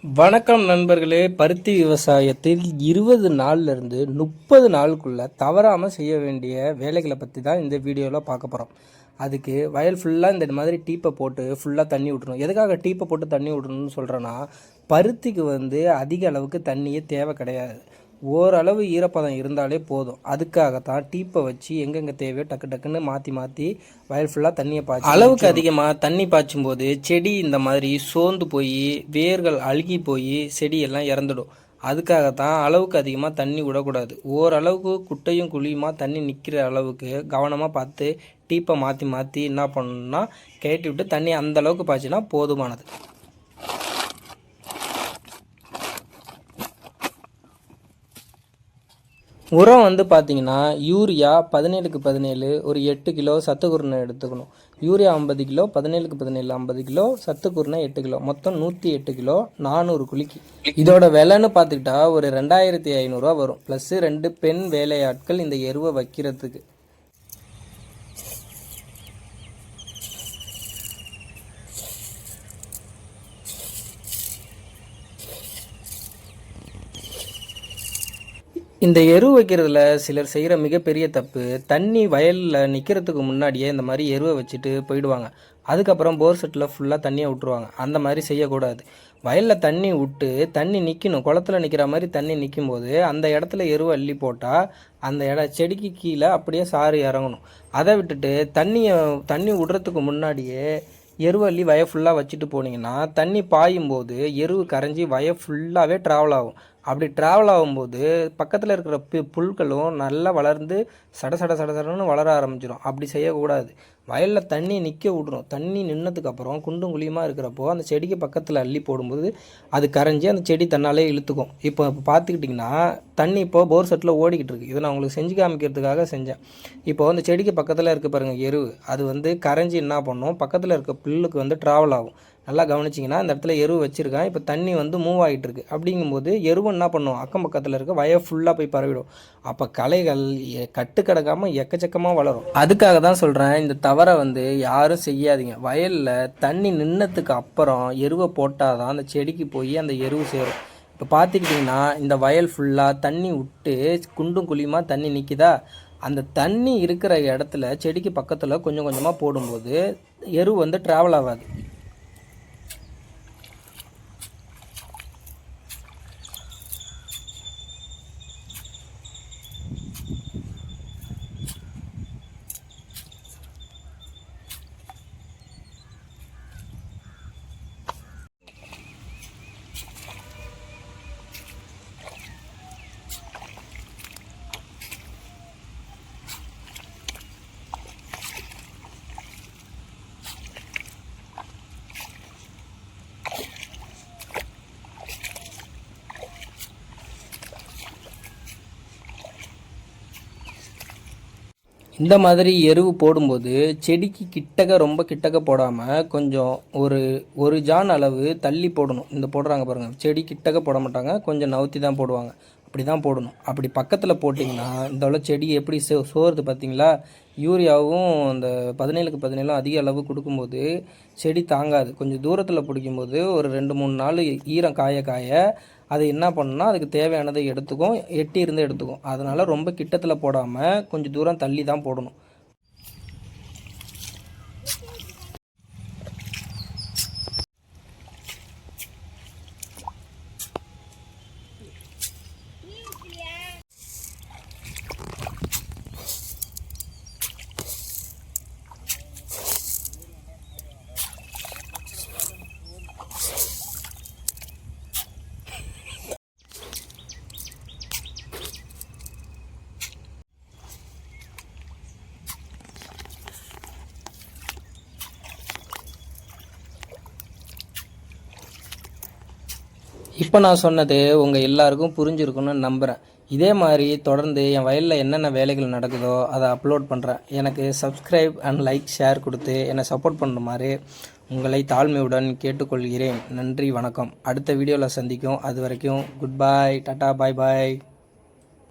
வணக்கம் நண்பர்களே. பருத்தி விவசாயத்தில் 20 நாள்லேருந்து 30 நாளுக்குள்ளே தவறாமல் செய்ய வேண்டிய வேலைகளை பற்றி தான் இந்த வீடியோவில் பார்க்க போகிறோம். அதுக்கு வயல் ஃபுல்லாக இந்த மாதிரி டீப்பை போட்டு ஃபுல்லாக தண்ணி விட்றணும். எதுக்காக டீப்பை போட்டு தண்ணி விட்றணும்னு சொல்கிறேன்னா, பருத்திக்கு அதிக அளவுக்கு தண்ணியே தேவை கிடையாது. ஓரளவு ஈரப்பதம் இருந்தாலே போதும். அதுக்காகத்தான் டீப்பை வச்சு எங்கெங்கே தேவையோ டக்கு டக்குன்னு மாற்றி மாற்றி வயல் ஃபுல்லாக தண்ணியை பாய்ச்சி, அளவுக்கு அதிகமாக தண்ணி பாய்ச்சும் போது செடி இந்த மாதிரி சோர்ந்து போய் வேர்கள் அழுகி போய் செடியெல்லாம் இறந்துடும். அதுக்காகத்தான் அளவுக்கு அதிகமாக தண்ணி விடக்கூடாது. ஓரளவுக்கு குட்டையும் குழியுமா தண்ணி நிற்கிற அளவுக்கு கவனமாக பார்த்து டீப்பை மாற்றி மாற்றி என்ன பண்ணணும்னா கேட்டி விட்டு தண்ணி அந்தளவுக்கு பாய்ச்சினா போதுமானது. உரம் பார்த்தீங்கன்னா யூரியா 17க்கு 17 ஒரு 8 கிலோ சத்து குருணை எடுத்துக்கணும். யூரியா 50 கிலோ, 17க்கு 17 50 கிலோ, சத்து குருணை 8 கிலோ, மொத்தம் 108 கிலோ 400 குழிக்கு. இதோட விலைன்னு பார்த்துக்கிட்டா ஒரு 2500 வரும். ப்ளஸ் 2 பெண் வேலையாட்கள் இந்த எருவை வைக்கிறதுக்கு. இந்த எரு வைக்கிறதுல சிலர் செய்கிற மிகப்பெரிய தப்பு, தண்ணி வயலில் நிற்கிறதுக்கு முன்னாடியே இந்த மாதிரி எருவை வச்சுட்டு போயிடுவாங்க. அதுக்கப்புறம் போர் செட்டில் ஃபுல்லாக தண்ணியை விட்டுருவாங்க. அந்த மாதிரி செய்யக்கூடாது. வயலில் தண்ணி விட்டு தண்ணி நிற்கணும். குளத்தில் நிற்கிற மாதிரி தண்ணி நிற்கும் போது அந்த இடத்துல எருவை அள்ளி போட்டால் அந்த செடிக்கு கீழே அப்படியே சாறு இறங்கணும். அதை விட்டுட்டு தண்ணி விடுறதுக்கு முன்னாடியே எருவள்ளி வய ஃபுல்லாக வச்சுட்டு போனீங்கன்னா தண்ணி பாயும் போது எருவு கரைஞ்சி வய ஃபுல்லாகவே ட்ராவல் ஆகும். அப்படி ட்ராவல் ஆகும்போது பக்கத்தில் இருக்கிற புல்களும் நல்லா வளர்ந்து சடன்னு வளர ஆரம்பிச்சிடும். அப்படி செய்யக்கூடாது. வயலில் தண்ணி நிற்க விட்றோம். தண்ணி நின்னதுக்கப்புறம் குண்டும் குழியுமாக இருக்கிறப்போ அந்த செடிக்கு பக்கத்தில் அள்ளி போடும்போது அது கரைஞ்சி அந்த செடி தன்னாலே இழுத்துக்கும். இப்போ பார்த்துக்கிட்டிங்கன்னா தண்ணி இப்போது போர் செட்டில் ஓடிக்கிட்டு இருக்குது. இதை நான் உங்களுக்கு செஞ்சு காமிக்கிறதுக்காக செஞ்சேன். இப்போது அந்த செடிக்கு பக்கத்தில் இருக்க பாருங்கள் எருவு, அது கரைஞ்சி என்ன பண்ணும், பக்கத்தில் இருக்க புல்லுக்கு ட்ராவல் ஆகும். நல்லா கவனிச்சிங்கன்னா இந்த இடத்துல எருவு வச்சுருக்கேன். இப்போ தண்ணி மூவ் ஆகிட்டு இருக்குது. அப்படிங்கும்போது எருவு என்ன பண்ணும், அக்கம் பக்கத்தில் இருக்க வய ஃபுல்லாக போய் பரவிடும். அப்போ களைகள் கட்டு கிடக்காமல் எக்கச்சக்கமாக வளரும். அதுக்காக தான் சொல்கிறேன், இந்த தவறை யாரும் செய்யாதீங்க. வயலில் தண்ணி நின்னதுக்கு அப்புறம் எருவை போட்டால் தான் அந்த செடிக்கு போய் அந்த எருவு சேரும். இப்போ பார்த்துக்கிட்டிங்கன்னா இந்த வயல் ஃபுல்லாக தண்ணி விட்டு குண்டும் குழியுமாக தண்ணி நிற்கிதா, அந்த தண்ணி இருக்கிற இடத்துல செடிக்கு பக்கத்தில் கொஞ்சம் கொஞ்சமாக போடும்போது எருவு ட்ராவல் ஆகாது. இந்த மாதிரி எருவு போடும்போது செடிக்கு ரொம்ப கிட்டக்க போடாமல் கொஞ்சம் ஒரு ஜான் அளவு தள்ளி போடணும். இந்த போடுறாங்க பாருங்கள், செடி கிட்டக்க போட மாட்டாங்க, கொஞ்சம் நவுத்தி தான் போடுவாங்க. அப்படி தான் போடணும். அப்படி பக்கத்தில் போட்டிங்கன்னா இந்த செடி எப்படி சோறுது பார்த்தீங்களா. யூரியாவும் அந்த 17க்கு 17 அதிக அளவு கொடுக்கும்போது செடி தாங்காது. கொஞ்சம் தூரத்தில் பிடிக்கும்போது ஒரு 2-3 நாள் ஈரம் காய அது என்ன பண்ணுன்னா அதுக்கு தேவையானதை எடுத்துக்கும், எட்டி இருந்து எடுத்துக்கும். அதனால் ரொம்ப கிட்டத்தில் போடாமல் கொஞ்சம் தூரம் தள்ளி தான் போடணும். இப்போ நான் சொன்னது உங்கள் எல்லாருக்கும் புரிஞ்சிருக்குன்னு நம்புகிறேன். இதே மாதிரி தொடர்ந்து என் வயலில் என்னென்ன வேலைகள் நடக்குதோ அதை அப்லோட் பண்ணுறேன். எனக்கு சப்ஸ்கிரைப் அண்ட் லைக் ஷேர் கொடுத்து என்னை சப்போர்ட் பண்ணுமாறு உங்களை தாழ்மையுடன் கேட்டுக்கொள்கிறேன். நன்றி, வணக்கம். அடுத்த வீடியோவில் சந்திக்கும். அது வரைக்கும் குட் பாய், டாட்டா, பாய் பாய்.